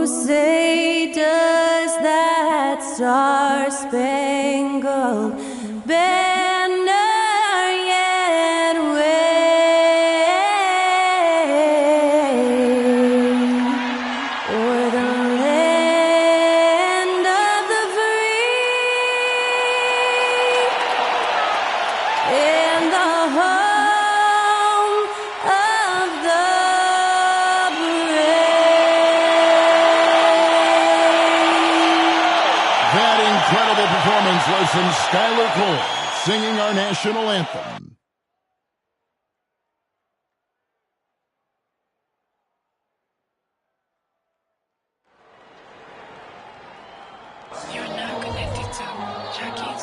say does that star-spangled banner yet wave o'er the land of the free and the home of the incredible performance was from Skylar Cole, singing our national anthem. You're now connected to Jackie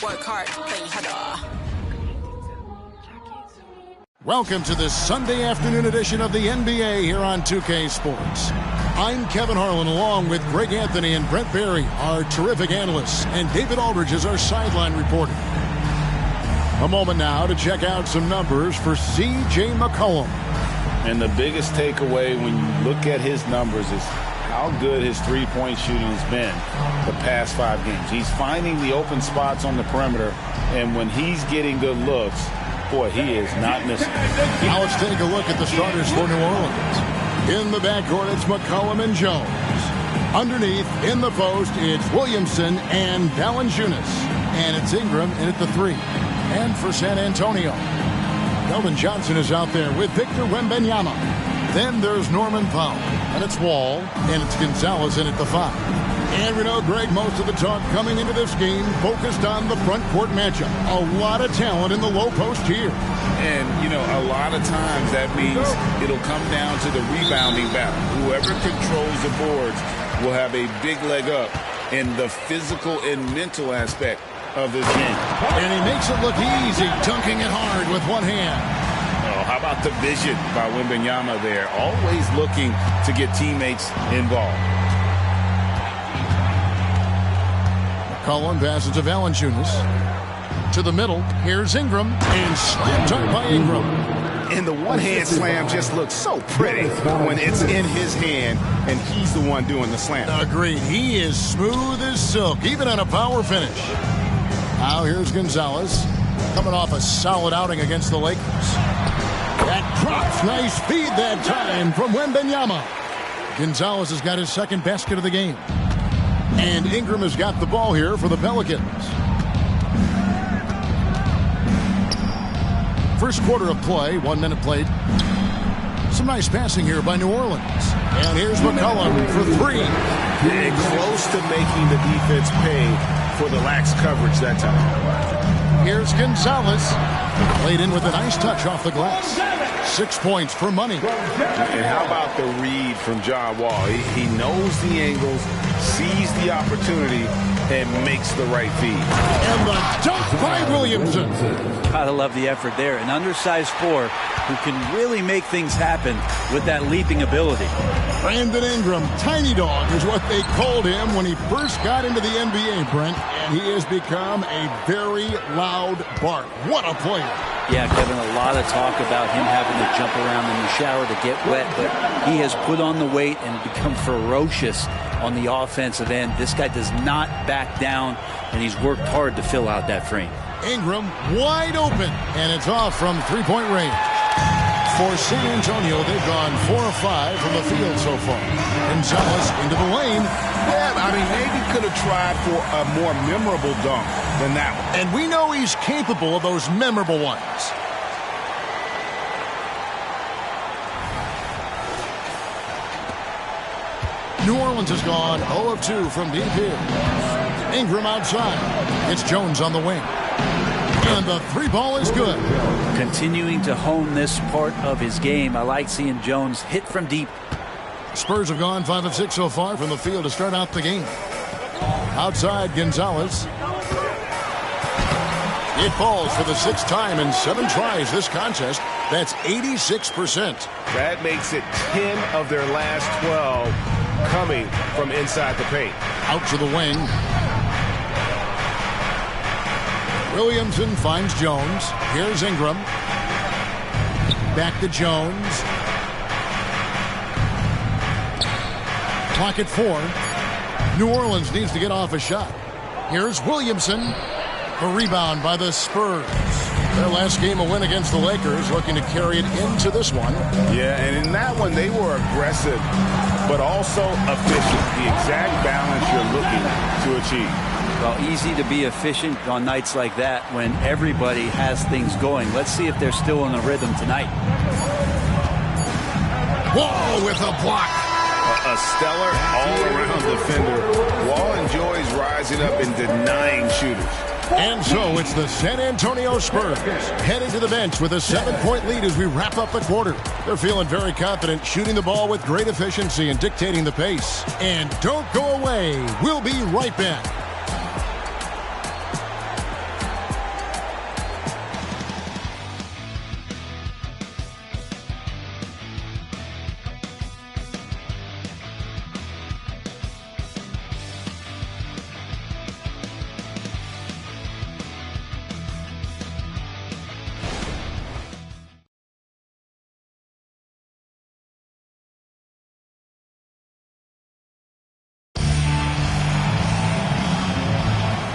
Work hard, play harder. Welcome to this Sunday afternoon edition of the NBA here on 2K Sports. I'm Kevin Harlan along with Greg Anthony and Brent Barry, our terrific analysts, and David Aldridge is our sideline reporter. A moment now to check out some numbers for C.J. McCollum. And the biggest takeaway when you look at his numbers is how good his three-point shooting has been the past 5 games. He's finding the open spots on the perimeter, and when he's getting good looks, boy, he is not missing. Now let's take a look at the starters for New Orleans. In the backcourt, it's McCollum and Jones. Underneath, in the post, it's Williamson and Valanciunas. And it's Ingram in at the 3. And for San Antonio, Melvin Johnson is out there with Victor Wembanyama. Then there's Norman Powell, and it's Wall, and it's Gonzalez in at the 5. And we know, Greg, most of the talk coming into this game focused on the front court matchup. A lot of talent in the low post here. And, you know, a lot of times that means it'll come down to the rebounding battle. Whoever controls the boards will have a big leg up in the physical and mental aspect of this game. And he makes it look easy, dunking it hard with one hand. Oh, how about the vision by Wembanyama there? Always looking to get teammates involved. McCollum passes to Valanciunas. To the middle, here's Ingram, and slammed up by Ingram. And the one-hand slam just looks so pretty when it's in his hand and he's the one doing the slam. Agreed. He is smooth as silk, even on a power finish. Now here's Gonzalez, coming off a solid outing against the Lakers. That drops, nice feed that time from Wembanyama. Gonzalez has got his second basket of the game. And Ingram has got the ball here for the Pelicans. First quarter of play, 1 minute played. Some nice passing here by New Orleans. And here's McCollum for 3. And close to making the defense pay for the lax coverage that time. Here's Gonzalez. Played in with a nice touch off the glass. 6 points for money. And how about the read from John Wall? He knows the angles, sees the opportunity, and makes the right feed. And the dunk by Williamson. Gotta love the effort there. An undersized 4 who can really make things happen with that leaping ability. Brandon Ingram, tiny dog is what they called him when he first got into the NBA, Brent. And he has become a very loud bark. What a player. Yeah, Kevin, a lot of talk about him having to jump around in the shower to get wet, but he has put on the weight and become ferocious on the offensive end. This guy does not back down, and he's worked hard to fill out that frame. Ingram wide open, and it's off from three-point range. For San Antonio, they've gone 4 of 5 from the field so far. Gonzalez into the lane. Yeah, I mean, maybe could have tried for a more memorable dunk than that one. And we know he's capable of those memorable ones. New Orleans has gone 0 of 2 from deep here. Ingram outside. It's Jones on the wing. And the 3-ball is good. Continuing to hone this part of his game. I like seeing Jones hit from deep. Spurs have gone 5 of 6 so far from the field to start out the game. Outside, Gonzalez. It falls for the 6th time in 7 tries this contest. That's 86%. That makes it 10 of their last 12 coming from inside the paint. Out to the wing. Williamson finds Jones. Here's Ingram. Back to Jones. Clock at 4. New Orleans needs to get off a shot. Here's Williamson. A rebound by the Spurs. Their last game, a win against the Lakers, looking to carry it into this one. Yeah, and in that one, they were aggressive, but also efficient. The exact balance you're looking to achieve. Well, easy to be efficient on nights like that when everybody has things going. Let's see if they're still in a rhythm tonight. Wall with a block. A stellar all-around defender. Wall enjoys rising up and denying shooters. And so it's the San Antonio Spurs heading to the bench with a 7-point lead as we wrap up the quarter. They're feeling very confident, shooting the ball with great efficiency and dictating the pace. And don't go away. We'll be right back.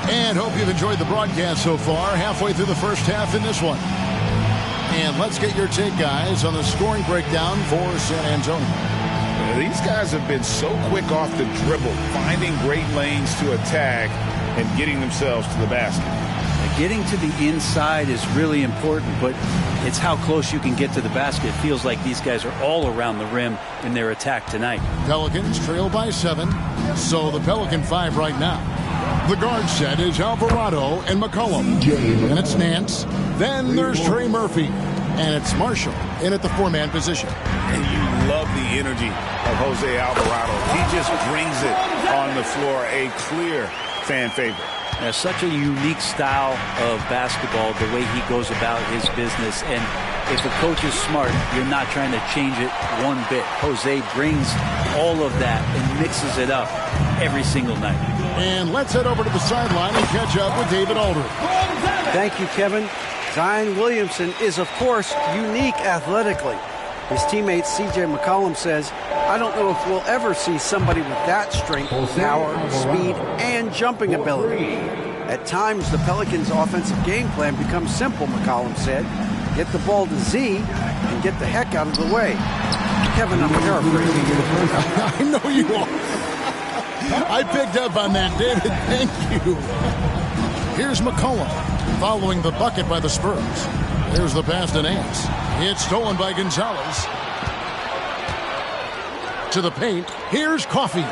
And hope you've enjoyed the broadcast so far. Halfway through the first half in this one. And let's get your take, guys, on the scoring breakdown for San Antonio. These guys have been so quick off the dribble, finding great lanes to attack and getting themselves to the basket. Getting to the inside is really important, but it's how close you can get to the basket. It feels like these guys are all around the rim in their attack tonight. Pelicans trail by 7, so the Pelican 5 right now. The guard set is Alvarado and McCollum. And it's Nance. Then there's Trey Murphy. And it's Marshall in at the 4-man position. And you love the energy of Jose Alvarado. He just brings it on the floor. A clear fan favorite. Such a unique style of basketball, the way he goes about his business. And if the coach is smart, you're not trying to change it one bit. Jose brings all of that and mixes it up every single night. And let's head over to the sideline and catch up with David Aldridge. Thank you, Kevin. Zion Williamson is, of course, unique athletically. His teammate C.J. McCollum says, I don't know if we'll ever see somebody with that strength, power, speed, and jumping ability. At times, the Pelicans' offensive game plan becomes simple, McCollum said. Get the ball to Z and get the heck out of the way. Kevin, I'm paraphrasing. I know you are. I picked up on that, David. Thank you. Here's McCollum following the bucket by the Spurs. There's the pass to Nance. It's stolen by Gonzalez. To the paint. Here's Coffey.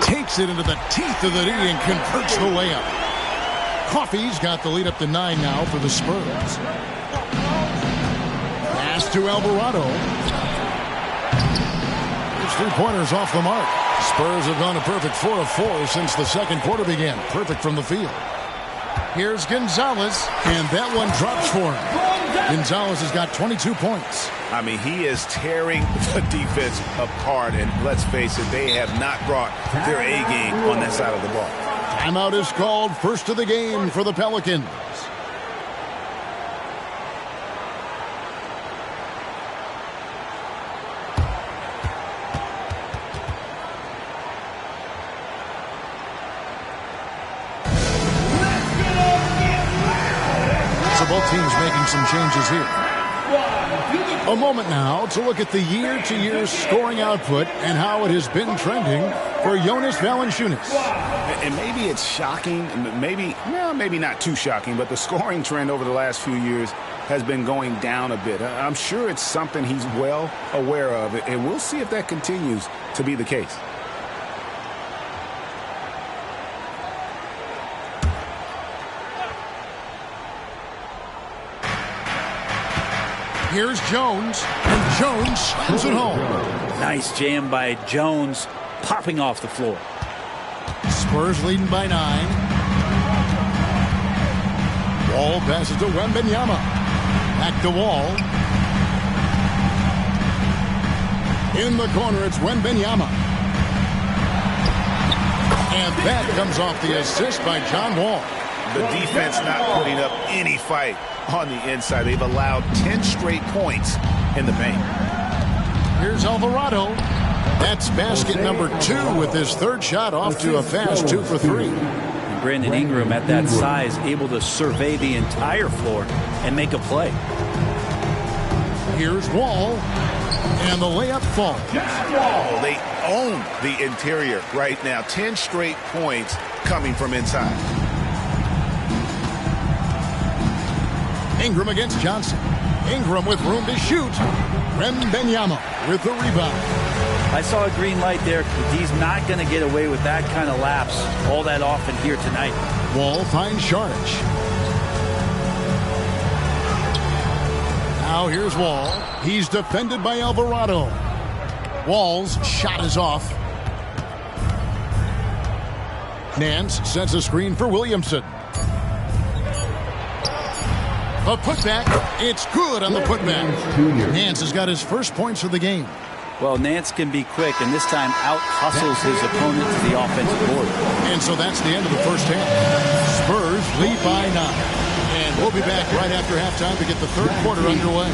Takes it into the teeth of the D and converts the layup. Coffey's got the lead up to 9 now for the Spurs. Pass to Alvarado. His 3-pointers off the mark. Spurs have gone a perfect 4 of 4 since the second quarter began. Perfect from the field. Here's Gonzalez, and that one drops for him. Gonzalez has got 22 points. I mean, he is tearing the defense apart, and let's face it, they have not brought their A game on that side of the ball. Timeout is called, first of the game for the Pelicans. Both teams making some changes here. A moment now to look at the year-to-year scoring output and how it has been trending for Jonas Valanciunas. And maybe it's shocking, maybe not too shocking, but the scoring trend over the last few years has been going down a bit. I'm sure it's something he's well aware of, and we'll see if that continues to be the case. Here's Jones, and Jones slams it home. Nice jam by Jones, popping off the floor. Spurs leading by 9. Wall passes to Wembanyama. Back to Wall. In the corner, it's Wembanyama. And that comes off the assist by John Wall. The defense not putting up any fight on the inside. They've allowed 10 straight points in the paint. Here's Alvarado. That's basket number 2 with his third shot off to a fast 2 for 3. And Brandon Ingram at that size able to survey the entire floor and make a play. Here's Wall. And the layup falls. Oh, they own the interior right now. 10 straight points coming from inside. Ingram against Johnson. Ingram with room to shoot. Wembanyama with the rebound. I saw a green light there. He's not going to get away with that kind of lapse all that often here tonight. Wall finds Saric. Now here's Wall. He's defended by Alvarado. Wall's shot is off. Nance sets a screen for Williamson. A putback. It's good on the putback. Nance has got his first points of the game. Well, Nance can be quick, and this time out-hustles his opponent to the offensive board. And so that's the end of the first half. Spurs lead by 9. And we'll be back right after halftime to get the third quarter underway.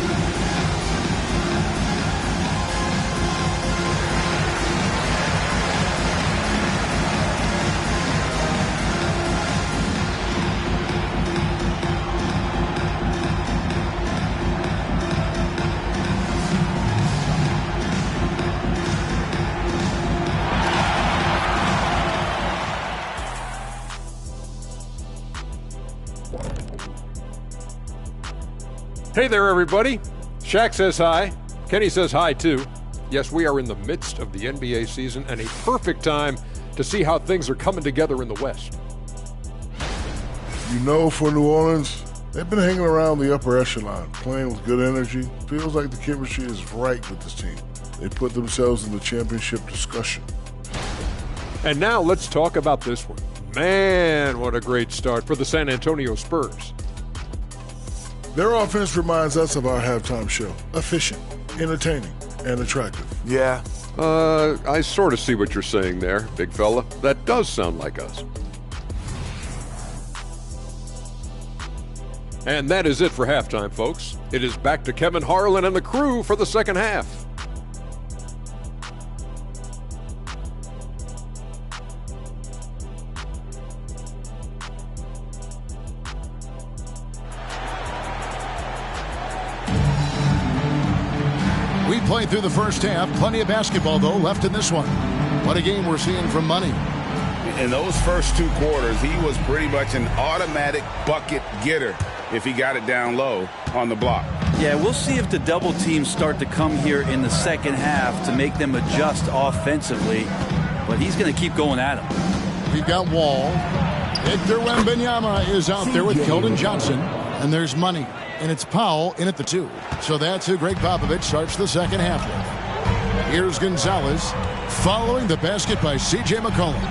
Hey there, everybody. Shaq says hi. Kenny says hi, too. Yes, we are in the midst of the NBA season and a perfect time to see how things are coming together in the West. You know, for New Orleans, they've been hanging around the upper echelon, playing with good energy. Feels like the chemistry is right with this team. They put themselves in the championship discussion. And now let's talk about this one. Man, what a great start for the San Antonio Spurs. Their offense reminds us of our halftime show. Efficient, entertaining, and attractive. Yeah. I sort of see what you're saying there, big fella. That does sound like us. And that is it for halftime, folks. It is back to Kevin Harlan and the crew for the second half. We played through the first half. Plenty of basketball, though, left in this one. What a game we're seeing from Money. In those first 2 quarters, he was pretty much an automatic bucket getter if he got it down low on the block. Yeah, we'll see if the double teams start to come here in the second half to make them adjust offensively. But he's going to keep going at him. We've got Wall. Victor Wembanyama is out there with Keldon Johnson. And there's Money. And it's Powell in at the 2. So that's who Greg Popovich starts the second half with. Here's Gonzalez following the basket by C.J. McCollum.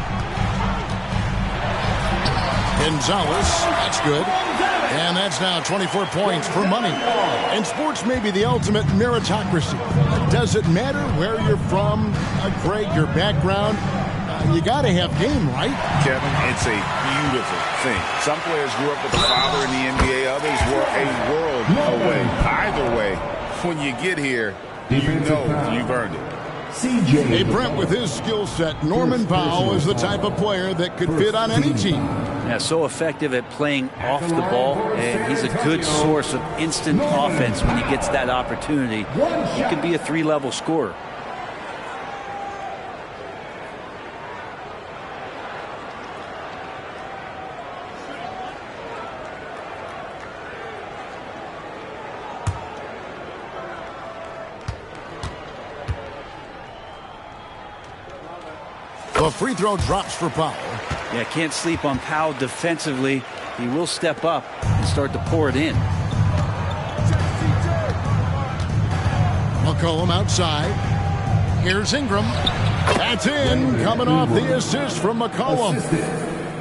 Gonzalez, that's good. And that's now 24 points for Money. And sports may be the ultimate meritocracy. Does it matter where you're from, Greg, your background? You got to have game, right? Kevin, it's a beautiful thing. Some players grew up with a father in the NBA. Others were a world away. Either way, when you get here, you know you've earned it. Hey, Brent, with his skill set, Norman Powell is the type of player that could fit on any team. Yeah, so effective at playing off the ball, and he's a good source of instant offense when he gets that opportunity. He can be a 3-level scorer. The free throw drops for Powell. Yeah, can't sleep on Powell defensively. He will step up and start to pour it in. McCollum outside. Here's Ingram. That's in. Coming off the assist from McCollum.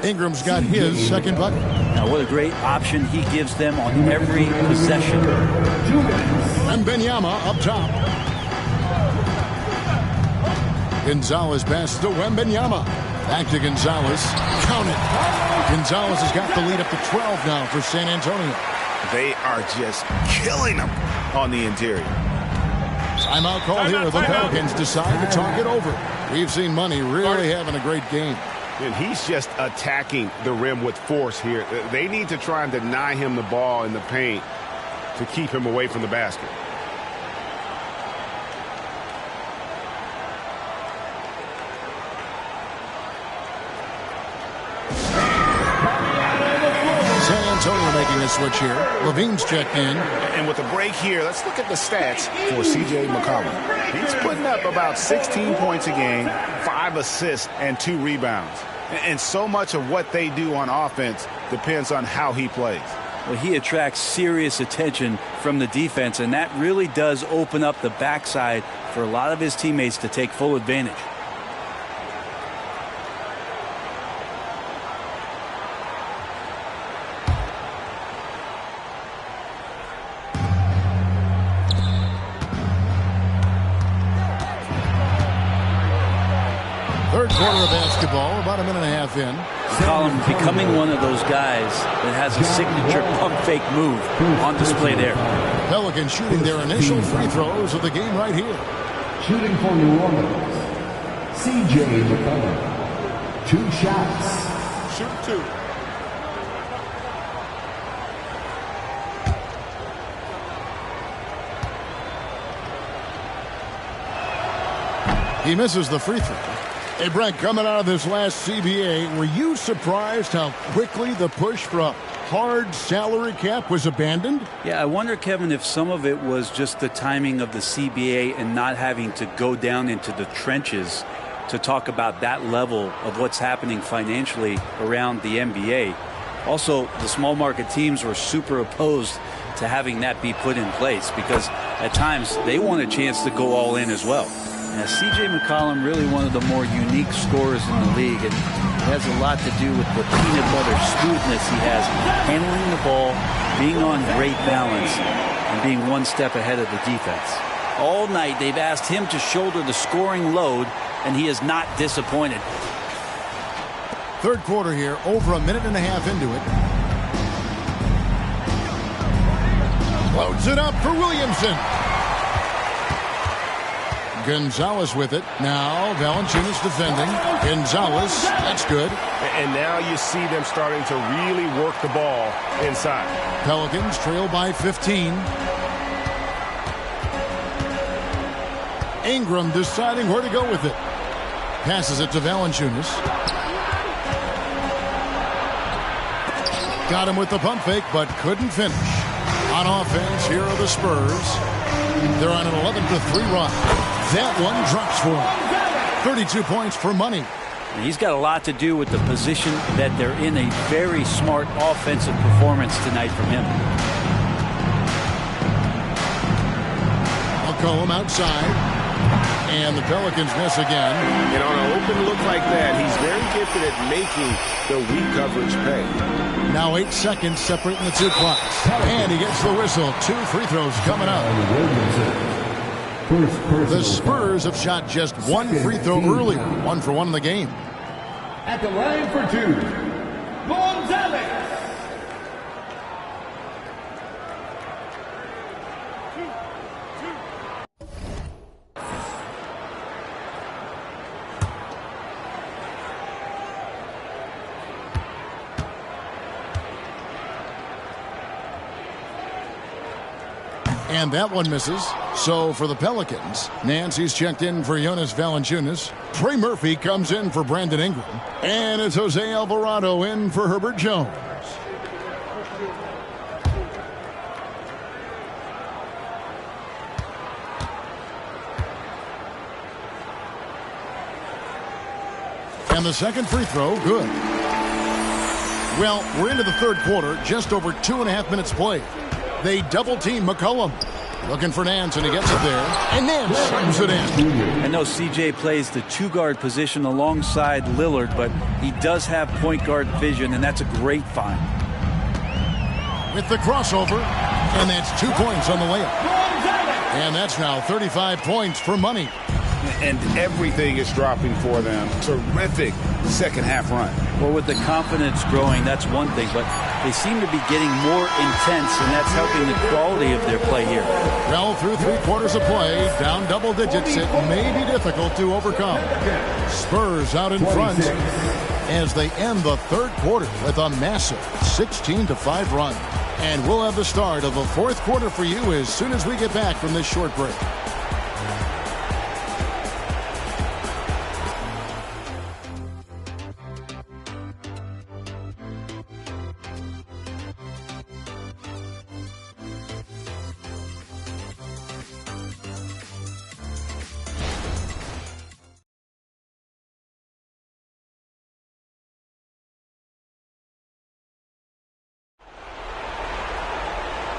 Ingram's got his second bucket. Now, what a great option he gives them on every possession. And Wembanyama up top. Gonzalez pass to Wembanyama. Back to Gonzalez. Count it. Gonzalez has got the lead up to 12 now for San Antonio. They are just killing them on the interior. Timeout call here. The Pelicans decide to talk it over. We've seen Money really having a great game. And he's just attacking the rim with force here. They need to try and deny him the ball in the paint to keep him away from the basket. San Antonio making a switch here. Levine's checked in. And with the break here, let's look at the stats for C.J. McCollum. He's putting up about 16 points a game, 5 assists, and 2 rebounds. And so much of what they do on offense depends on how he plays. Well, he attracts serious attention from the defense, and that really does open up the backside for a lot of his teammates to take full advantage. Third quarter of basketball, about a minute and a half in. McCollum becoming one of those guys that has a signature pump fake move on display there. Pelicans shooting their initial free throws of the game right here. Shooting for New Orleans, C.J. McCollum. 2 shots. Shoot 2. He misses the free throw. Hey, Brent, coming out of this last CBA, were you surprised how quickly the push for a hard salary cap was abandoned? Yeah, I wonder, Kevin, if some of it was just the timing of the CBA and not having to go down into the trenches to talk about that level of what's happening financially around the NBA. Also, the small market teams were super opposed to having that be put in place because at times they want a chance to go all in as well. Now, C.J. McCollum, really one of the more unique scorers in the league, and it has a lot to do with the peanut butter smoothness he has, handling the ball, being on great balance, and being one step ahead of the defense. All night, they've asked him to shoulder the scoring load, and he is not disappointed. Third quarter here, over a minute and a half into it. Loads it up for Williamson. Gonzalez with it. Now Valanciunas defending. Gonzalez, that's good. And now you see them starting to really work the ball inside. Pelicans trail by 15. Ingram deciding where to go with it. Passes it to Valanciunas. Got him with the pump fake, but couldn't finish. On offense, here are the Spurs. They're on an 11-3 run. That one drops for him. 32 points for Money. And he's got a lot to do with the position that they're in. A very smart offensive performance tonight from him. McCollum outside. And the Pelicans miss again. And on an open look like that, he's very gifted at making the weak coverage pay. Now 8 seconds separating the two clocks. And he gets the whistle. 2 free throws coming up. The Spurs have shot just 1 free throw earlier. 1 for 1 in the game. At the line for 2, Gonzalez. And that one misses. So for the Pelicans, Nancy's checked in for Jonas Valanciunas. Trey Murphy comes in for Brandon Ingram. And it's Jose Alvarado in for Herbert Jones. And the second free throw, good. Well, we're into the third quarter, just over 2.5 minutes played. They double-team McCollum. Looking for Nance, and he gets it there. And Nance slams it in. I know CJ plays the 2-guard position alongside Lillard, but he does have point guard vision, and that's a great find. with the crossover, and that's 2 points on the layup. And that's now 35 points for Money. And everything is dropping for them. Terrific second half run. Well, with the confidence growing, that's one thing, but they seem to be getting more intense, and that's helping the quality of their play here. Well, through 3 quarters of play, down double digits, it may be difficult to overcome. Spurs out in front as they end the third quarter with a massive 16-5 run. And we'll have the start of the fourth quarter for you as soon as we get back from this short break.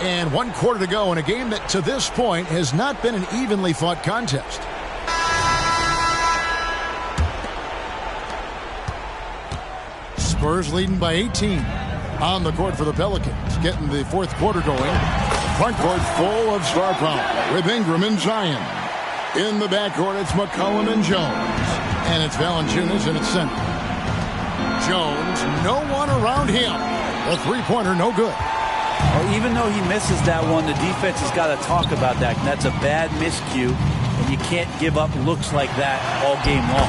And 1 quarter to go in a game that to this point has not been an evenly fought contest. Spurs leading by 18 on the court for the Pelicans, getting the fourth quarter going. Front court full of star power with Ingram and Zion. In the backcourt, it's McCollum and Jones. And it's Valanciunas in its center. Jones, no one around him. The three-pointer, no good. Well, even though he misses that one, the defense has got to talk about that. And that's a bad miscue, and you can't give up looks like that all game long.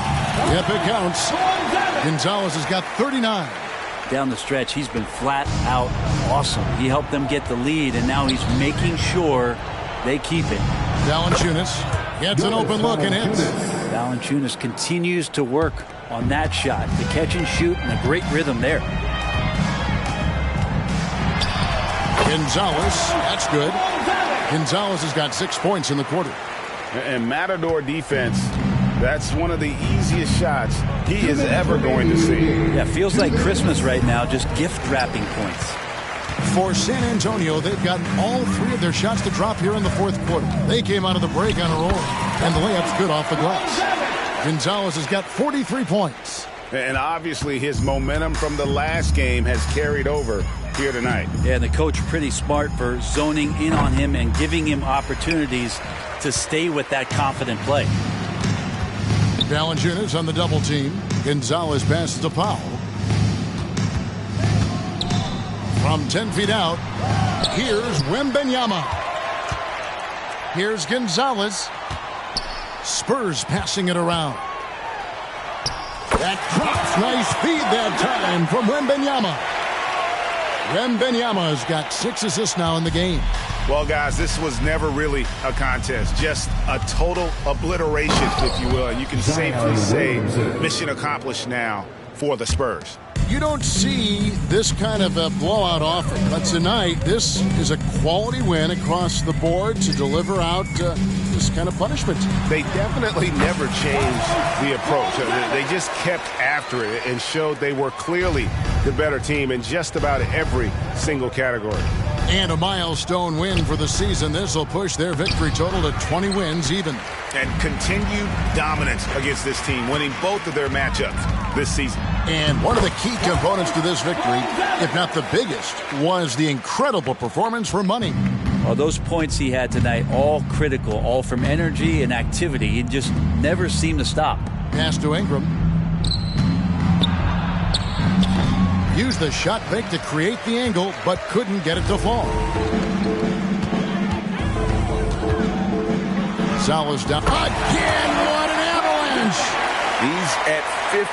Yep, it counts. Gonzalez has got 39. Down the stretch, he's been flat out awesome. He helped them get the lead, and now he's making sure they keep it. Valanciunas gets an open look and hits. Valanciunas continues to work on that shot. The catch and shoot and a great rhythm there. Gonzalez, that's good. Gonzalez has got 6 points in the quarter. And Matador defense, that's one of the easiest shots he is ever going to see. Yeah, feels like Christmas right now, just gift wrapping points. For San Antonio, they've gotten all 3 of their shots to drop here in the fourth quarter. They came out of the break on a roll, and the layup's good off the glass. Gonzalez has got 43 points. And obviously his momentum from the last game has carried over here tonight. Yeah, and the coach pretty smart for zoning in on him and giving him opportunities to stay with that confident play. Valanciunas on the double team. Gonzalez passes to Powell. From 10 feet out, here's Wembanyama. Here's Gonzalez. Spurs passing it around. That drops. Nice feed that time from Wembanyama. Wembanyama's got 6 assists now in the game. Well, guys, this was never really a contest. Just a total obliteration, if you will. And you can safely say mission accomplished now for the Spurs. You don't see this kind of a blowout often, but tonight this is a quality win across the board to deliver out this kind of punishment. They definitely never changed the approach. They just kept after it and showed they were clearly the better team in just about every single category. And a milestone win for the season. This will push their victory total to 20 wins even. And continued dominance against this team, winning both of their matchups this season. And one of the key components to this victory, if not the biggest, was the incredible performance for Money. Well, those points he had tonight, all critical, all from energy and activity. He just never seemed to stop. Pass to Ingram. Used the shot fake to create the angle, but couldn't get it to fall. Gonzalez down. Again, what an avalanche! He's at 50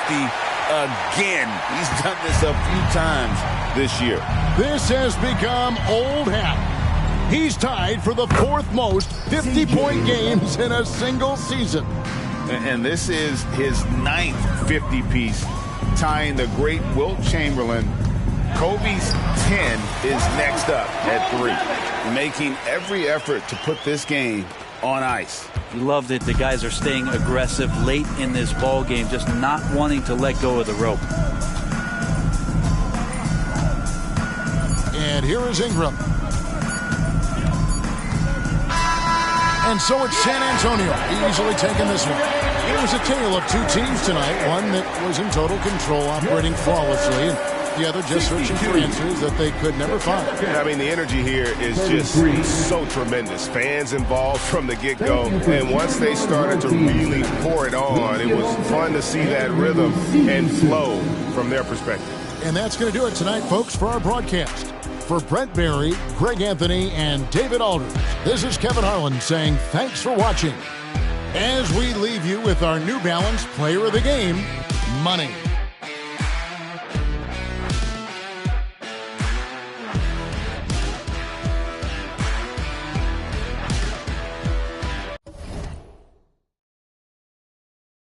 again. He's done this a few times this year. This has become old hat. He's tied for the 4th most 50-point games in a single season. And this is his 9th 50-piece, tying the great Wilt Chamberlain. Kobe's 10 is next up at 3, making every effort to put this game on ice. You love that the guys are staying aggressive late in this ball game, just not wanting to let go of the rope. And here is Ingram. And so it's San Antonio easily taking this one. It was a tale of 2 teams tonight, one that was in total control, operating flawlessly, and Yeah, they're just searching for answers that they could never find. I mean, the energy here is just so tremendous. Fans involved from the get-go. And once they started to really pour it on, it was fun to see that rhythm and flow from their perspective. And that's going to do it tonight, folks, for our broadcast. For Brent Barry, Greg Anthony, and David Aldridge, this is Kevin Harlan saying thanks for watching. As we leave you with our New Balance Player of the Game, Money.